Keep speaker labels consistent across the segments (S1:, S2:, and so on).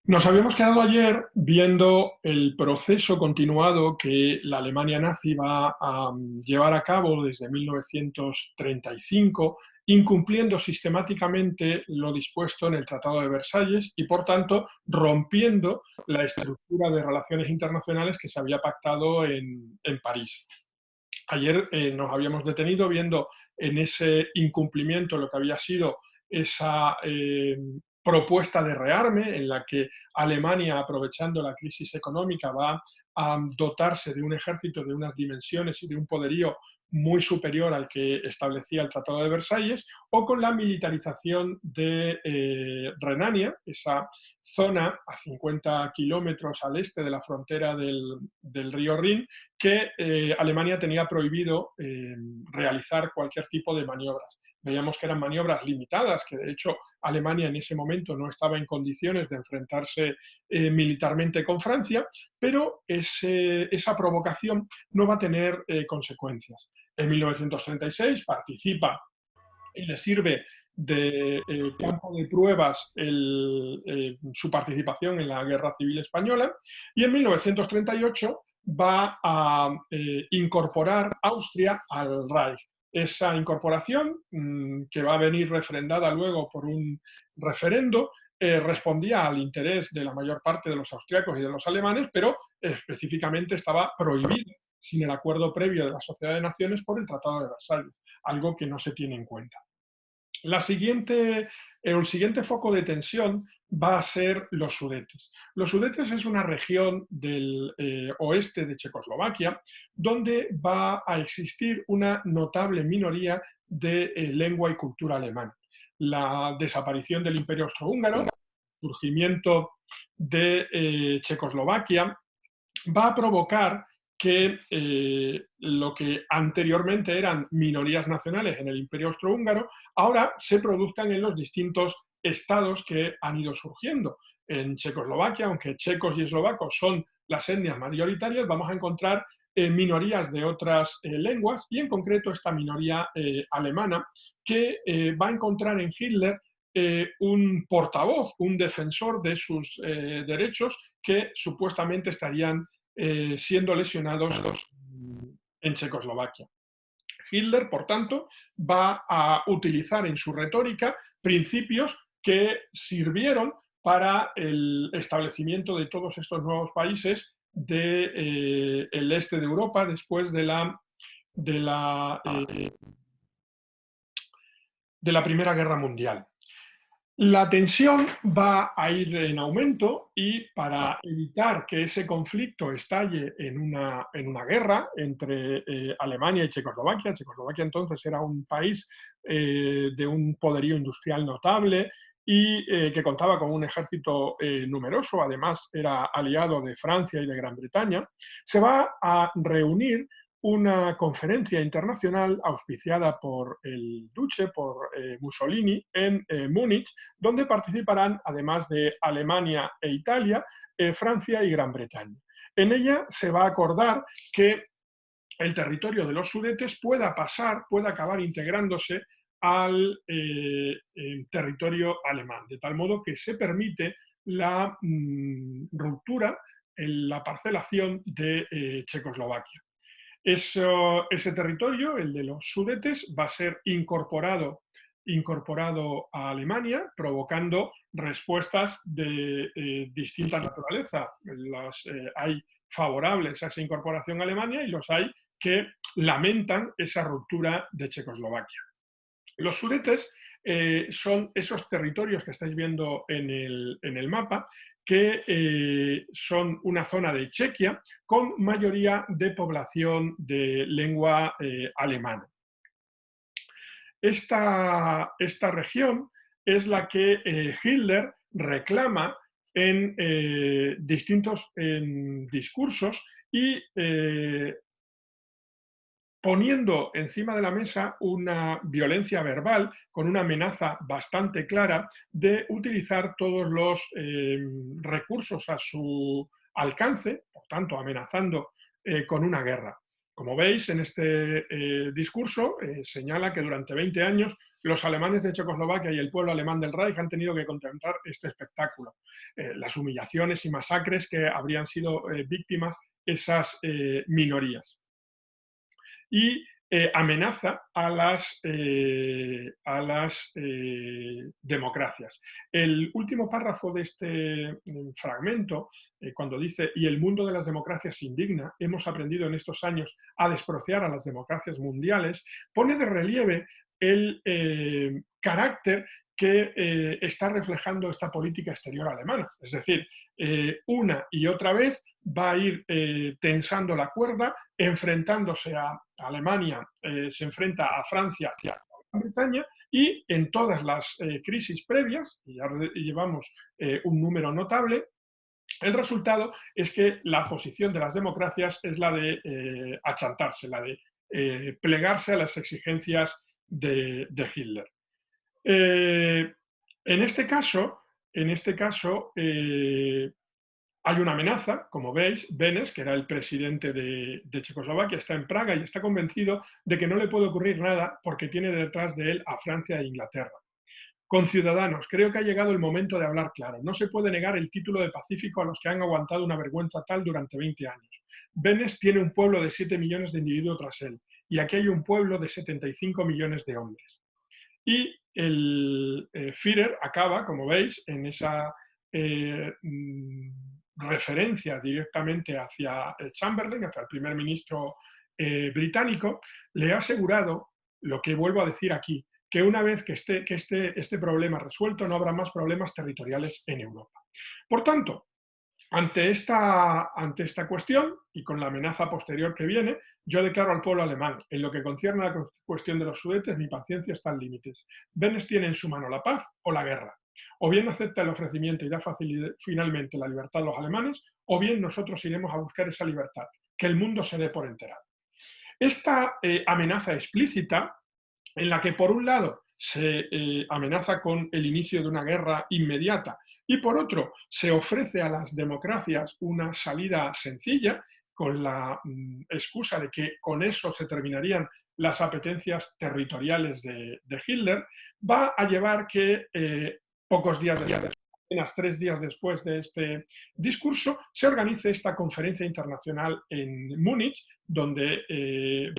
S1: Nos habíamos quedado ayer viendo el proceso continuado que la Alemania nazi va a llevar a cabo desde 1935, incumpliendo sistemáticamente lo dispuesto en el Tratado de Versalles y, por tanto, rompiendo la estructura de relaciones internacionales que se había pactado en París. Ayer nos habíamos detenido viendo en ese incumplimiento lo que había sido esa propuesta de rearme en la que Alemania, aprovechando la crisis económica, va a dotarse de un ejército de unas dimensiones y de un poderío muy superior al que establecía el Tratado de Versalles, o con la militarización de Renania, esa zona a 50 kilómetros al este de la frontera del río Rin, que Alemania tenía prohibido realizar cualquier tipo de maniobras. Veíamos que eran maniobras limitadas, que de hecho Alemania en ese momento no estaba en condiciones de enfrentarse militarmente con Francia, pero esa provocación no va a tener consecuencias. En 1936 participa y le sirve de campo de pruebas su participación en la Guerra Civil Española, y en 1938 va a incorporar Austria al Reich. Esa incorporación, que va a venir refrendada luego por un referendo, respondía al interés de la mayor parte de los austriacos y de los alemanes, pero específicamente estaba prohibido sin el acuerdo previo de la Sociedad de Naciones por el Tratado de Versalles, algo que no se tiene en cuenta. El siguiente foco de tensión va a ser los Sudetes. Los Sudetes es una región del oeste de Checoslovaquia donde va a existir una notable minoría de lengua y cultura alemana. La desaparición del Imperio Austrohúngaro, el surgimiento de Checoslovaquia, va a provocar que lo que anteriormente eran minorías nacionales en el Imperio Austrohúngaro, ahora se produzcan en los distintos estados que han ido surgiendo. En Checoslovaquia, aunque checos y eslovacos son las etnias mayoritarias, vamos a encontrar minorías de otras lenguas, y en concreto esta minoría alemana, que va a encontrar en Hitler un portavoz, un defensor de sus derechos, que supuestamente estarían siendo lesionados en Checoslovaquia. Hitler, por tanto, va a utilizar en su retórica principios que sirvieron para el establecimiento de todos estos nuevos países del este de Europa después de la, eh, de la Primera Guerra Mundial. La tensión va a ir en aumento, y para evitar que ese conflicto estalle en una guerra entre Alemania y Checoslovaquia, Checoslovaquia entonces era un país de un poderío industrial notable y que contaba con un ejército numeroso, además era aliado de Francia y de Gran Bretaña, se va a reunir una conferencia internacional auspiciada por el Duce, por Mussolini, en Múnich, donde participarán, además de Alemania e Italia, Francia y Gran Bretaña. En ella se va a acordar que el territorio de los Sudetes pueda acabar integrándose al territorio alemán, de tal modo que se permite la ruptura, la parcelación de Checoslovaquia. Ese territorio, el de los Sudetes, va a ser incorporado a Alemania, provocando respuestas de distinta naturaleza. Hay favorables a esa incorporación a Alemania y los hay que lamentan esa ruptura de Checoslovaquia. Los Sudetes son esos territorios que estáis viendo en el mapa, que son una zona de Chequia con mayoría de población de lengua alemana. Esta región es la que Hitler reclama en distintos discursos, y poniendo encima de la mesa una violencia verbal con una amenaza bastante clara de utilizar todos los recursos a su alcance, por tanto amenazando con una guerra. Como veis, en este discurso señala que durante 20 años los alemanes de Checoslovaquia y el pueblo alemán del Reich han tenido que contemplar este espectáculo, las humillaciones y masacres que habrían sido víctimas esas minorías. Y amenaza a las democracias. El último párrafo de este fragmento, cuando dice, y el mundo de las democracias se indigna, hemos aprendido en estos años a despreciar a las democracias mundiales, pone de relieve el carácter que está reflejando esta política exterior alemana. Es decir, una y otra vez va a ir tensando la cuerda, enfrentándose a Alemania, se enfrenta a Francia y a Gran Bretaña, y en todas las crisis previas, y ya llevamos un número notable, el resultado es que la posición de las democracias es la de achantarse, la de plegarse a las exigencias de Hitler. En este caso hay una amenaza, como veis. Beneš, que era el presidente de Checoslovaquia, está en Praga y está convencido de que no le puede ocurrir nada porque tiene detrás de él a Francia e Inglaterra. Conciudadanos, creo que ha llegado el momento de hablar claro. No se puede negar el título de pacífico a los que han aguantado una vergüenza tal durante 20 años. Beneš tiene un pueblo de 7 millones de individuos tras él, y aquí hay un pueblo de 75 millones de hombres. Y el Führer acaba, como veis, en esa referencia directamente hacia Chamberlain, hacia el primer ministro británico, le ha asegurado, lo que vuelvo a decir aquí, que una vez que este problema resuelto, no habrá más problemas territoriales en Europa. Por tanto, ante esta cuestión, y con la amenaza posterior que viene, yo declaro al pueblo alemán, en lo que concierne a la cuestión de los Sudetes, mi paciencia está en límites. Beneš tiene en su mano la paz o la guerra. O bien acepta el ofrecimiento y da finalmente la libertad a los alemanes, o bien nosotros iremos a buscar esa libertad, que el mundo se dé por enterado. Esta amenaza explícita, en la que por un lado se amenaza con el inicio de una guerra inmediata y por otro se ofrece a las democracias una salida sencilla con la excusa de que con eso se terminarían las apetencias territoriales de Hitler, va a llevar que pocos días después, apenas 3 días después de este discurso, se organice esta conferencia internacional en Múnich, donde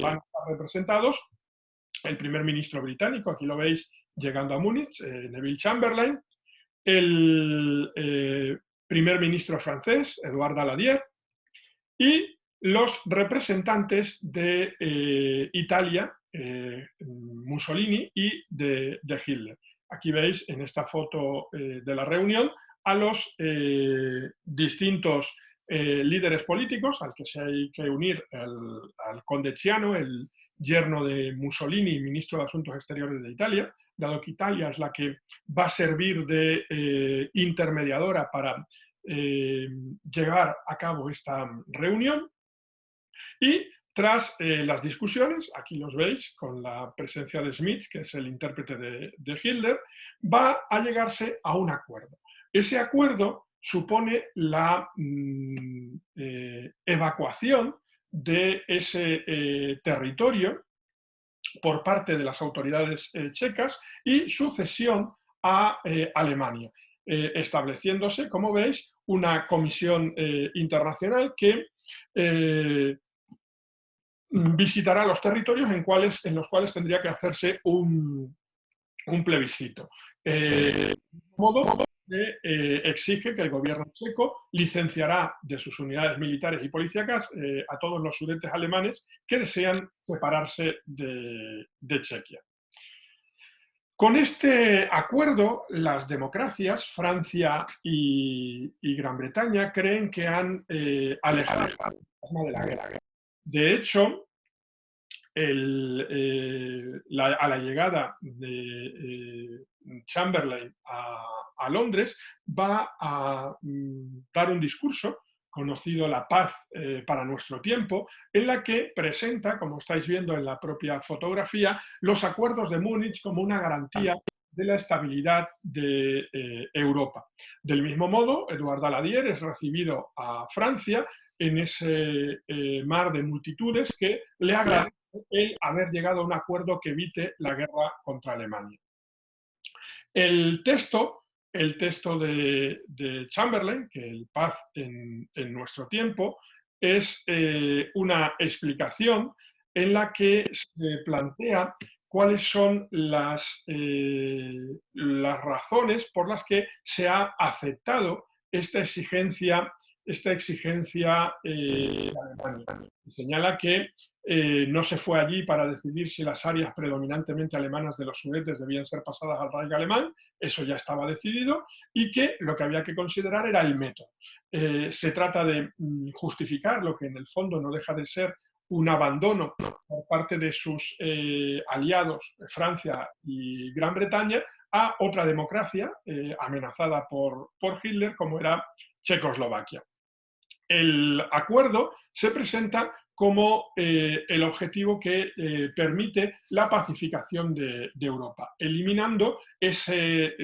S1: van a estar representados el primer ministro británico, aquí lo veis llegando a Múnich, Neville Chamberlain, el primer ministro francés, Edouard Daladier, y los representantes de Italia, Mussolini, y de Hitler. Aquí veis en esta foto de la reunión a los distintos líderes políticos, al que se hay que unir al conde Ciano, el yerno de Mussolini, ministro de Asuntos Exteriores de Italia, dado que Italia es la que va a servir de intermediadora para llevar a cabo esta reunión. Y tras las discusiones, aquí los veis, con la presencia de Schmidt, que es el intérprete de Hitler, va a llegarse a un acuerdo. Ese acuerdo supone la evacuación de ese territorio por parte de las autoridades checas y su cesión a Alemania, estableciéndose, como veis, una comisión internacional que visitará los territorios en los cuales tendría que hacerse un plebiscito. De modo que exige que el gobierno checo licenciará de sus unidades militares y policíacas a todos los sudetes alemanes que desean separarse de Chequia. Con este acuerdo, las democracias, Francia y Gran Bretaña, creen que han alejado el fantasma de la guerra. De hecho, a la llegada de Chamberlain a Londres, va a dar un discurso conocido La paz para nuestro tiempo, en la que presenta, como estáis viendo en la propia fotografía, los acuerdos de Múnich como una garantía de la estabilidad de Europa. Del mismo modo, Edouard Daladier es recibido a Francia en ese mar de multitudes que le agradece el haber llegado a un acuerdo que evite la guerra contra Alemania. El texto de Chamberlain, que el paz en nuestro tiempo, es una explicación en la que se plantea cuáles son las razones por las que se ha aceptado esta exigencia de Alemania. Señala que no se fue allí para decidir si las áreas predominantemente alemanas de los Sudetes debían ser pasadas al Reich alemán, eso ya estaba decidido, y que lo que había que considerar era el método. Se trata de justificar lo que en el fondo no deja de ser un abandono por parte de sus aliados, Francia y Gran Bretaña, a otra democracia amenazada por Hitler, como era Checoslovaquia. El acuerdo se presenta como el objetivo que permite la pacificación de Europa, eliminando ese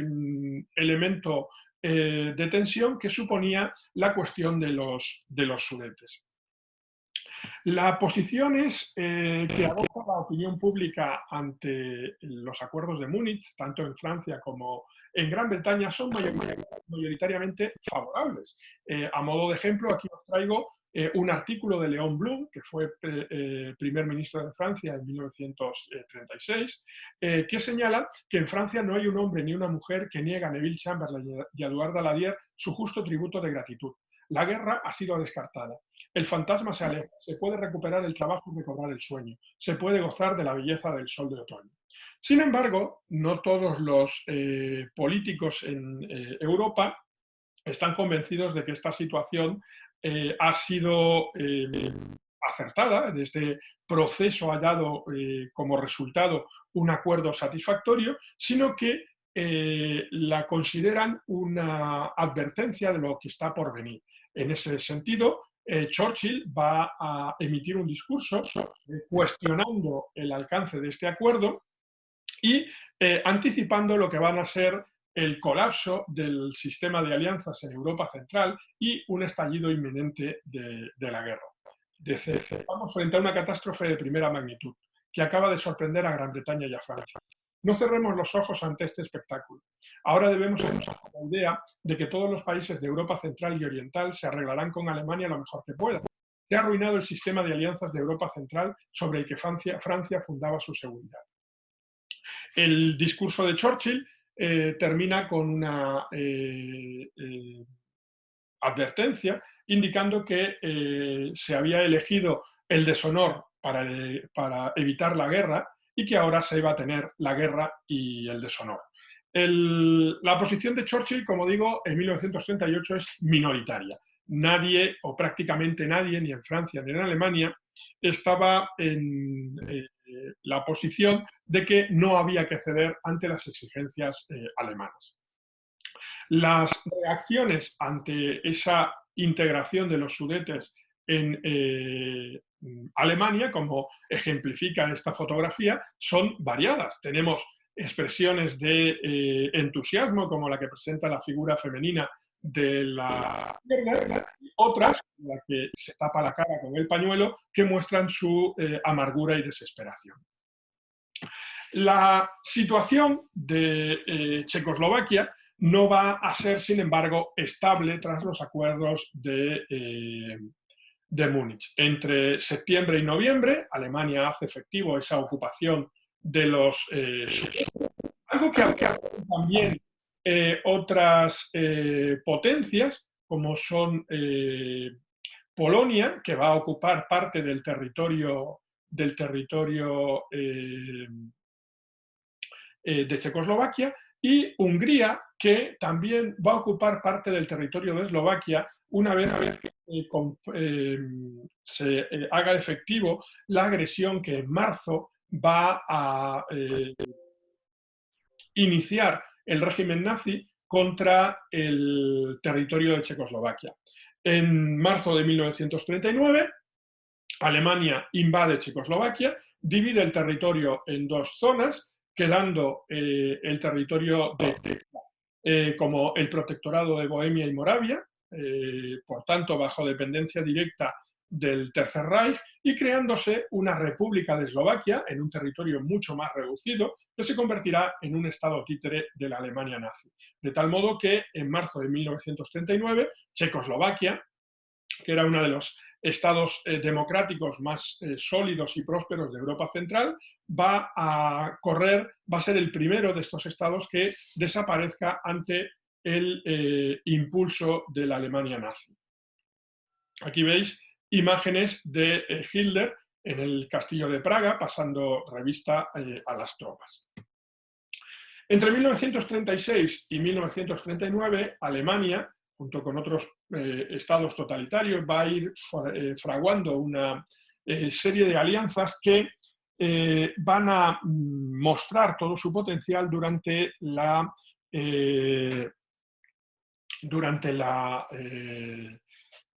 S1: elemento de tensión que suponía la cuestión de los Sudetes. Las posiciones que adopta la opinión pública ante los acuerdos de Múnich, tanto en Francia como en Gran Bretaña, son mayoritariamente favorables. A modo de ejemplo, aquí os traigo un artículo de Léon Blum, que fue primer ministro de Francia en 1936, que señala que en Francia no hay un hombre ni una mujer que niegue a Neville Chamberlain y a Edouard Daladier su justo tributo de gratitud. La guerra ha sido descartada. El fantasma se aleja, se puede recuperar el trabajo y recobrar el sueño, se puede gozar de la belleza del sol de otoño. Sin embargo, no todos los políticos en Europa están convencidos de que esta situación ha sido acertada, de este proceso hallado como resultado un acuerdo satisfactorio, sino que la consideran una advertencia de lo que está por venir. En ese sentido, Churchill va a emitir un discurso cuestionando el alcance de este acuerdo y anticipando lo que van a ser el colapso del sistema de alianzas en Europa Central y un estallido inminente de la guerra. Estamos frente a una catástrofe de primera magnitud que acaba de sorprender a Gran Bretaña y a Francia. No cerremos los ojos ante este espectáculo. Ahora debemos hacernos la idea de que todos los países de Europa Central y Oriental se arreglarán con Alemania lo mejor que puedan. Se ha arruinado el sistema de alianzas de Europa Central sobre el que Francia fundaba su seguridad. El discurso de Churchill termina con una advertencia indicando que se había elegido el deshonor para evitar la guerra y que ahora se iba a tener la guerra y el deshonor. La posición de Churchill, como digo, en 1938 es minoritaria. Nadie, o prácticamente nadie, ni en Francia ni en Alemania, estaba en la posición de que no había que ceder ante las exigencias alemanas. Las reacciones ante esa integración de los Sudetes en Alemania, como ejemplifica esta fotografía, son variadas. Tenemos expresiones de entusiasmo, como la que presenta la figura femenina de la izquierda, y otras, la que se tapa la cara con el pañuelo, que muestran su amargura y desesperación. La situación de Checoslovaquia no va a ser, sin embargo, estable tras los acuerdos de Múnich. Entre septiembre y noviembre, Alemania hace efectivo esa ocupación de los algo que hacen también otras potencias, como son Polonia, que va a ocupar parte del territorio de Checoslovaquia, y Hungría, que también va a ocupar parte del territorio de Eslovaquia una vez que se haga efectivo la agresión que en marzo va a iniciar el régimen nazi contra el territorio de Checoslovaquia. En marzo de 1939, Alemania invade Checoslovaquia, divide el territorio en dos zonas, quedando el territorio como el protectorado de Bohemia y Moravia, por tanto, bajo dependencia directa del Tercer Reich y creándose una república de Eslovaquia en un territorio mucho más reducido que se convertirá en un estado títere de la Alemania nazi. De tal modo que en marzo de 1939 Checoslovaquia, que era uno de los estados democráticos más sólidos y prósperos de Europa Central, va a ser el primero de estos estados que desaparezca ante el impulso de la Alemania nazi. Aquí veis imágenes de Hitler en el castillo de Praga pasando revista a las tropas. Entre 1936 y 1939, Alemania, junto con otros estados totalitarios, va a ir fraguando una serie de alianzas que van a mostrar todo su potencial durante la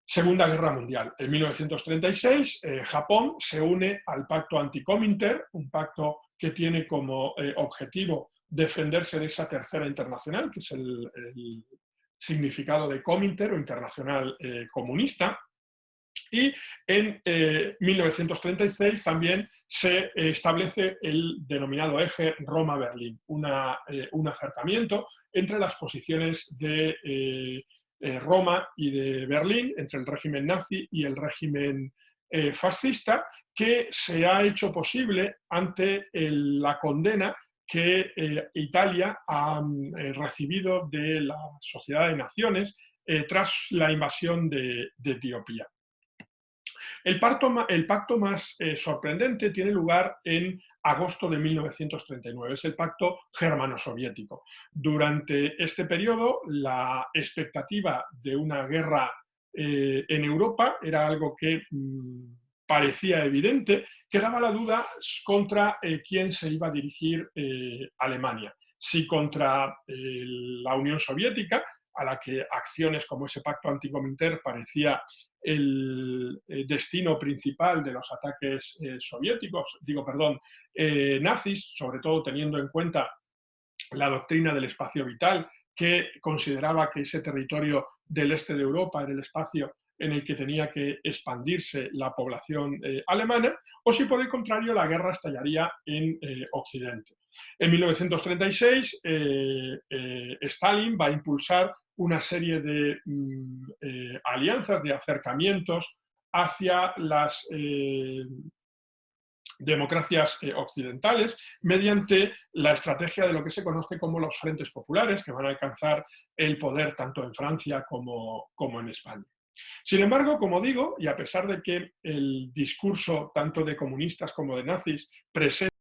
S1: Segunda Guerra Mundial. En 1936, Japón se une al pacto anti-Comintern, un pacto que tiene como objetivo defenderse de esa tercera internacional, que es el significado de Comintern o Internacional Comunista. Y en 1936 también se establece el denominado eje Roma-Berlín, un acercamiento entre las posiciones de Roma y de Berlín, entre el régimen nazi y el régimen fascista, que se ha hecho posible ante la condena que Italia ha recibido de la Sociedad de Naciones tras la invasión de Etiopía. El pacto más sorprendente tiene lugar en agosto de 1939, es el pacto germano-soviético. Durante este periodo, la expectativa de una guerra en Europa era algo que parecía evidente, quedaba la duda contra quién se iba a dirigir Alemania, si contra la Unión Soviética, a la que acciones como ese pacto anti-Comintern parecía el destino principal de los ataques nazis, sobre todo teniendo en cuenta la doctrina del espacio vital, que consideraba que ese territorio del este de Europa era el espacio en el que tenía que expandirse la población alemana, o si por el contrario la guerra estallaría en Occidente. En 1936, Stalin va a impulsar una serie de alianzas, de acercamientos hacia las democracias occidentales mediante la estrategia de lo que se conoce como los frentes populares, que van a alcanzar el poder tanto en Francia como en España. Sin embargo, como digo, y a pesar de que el discurso tanto de comunistas como de nazis presenta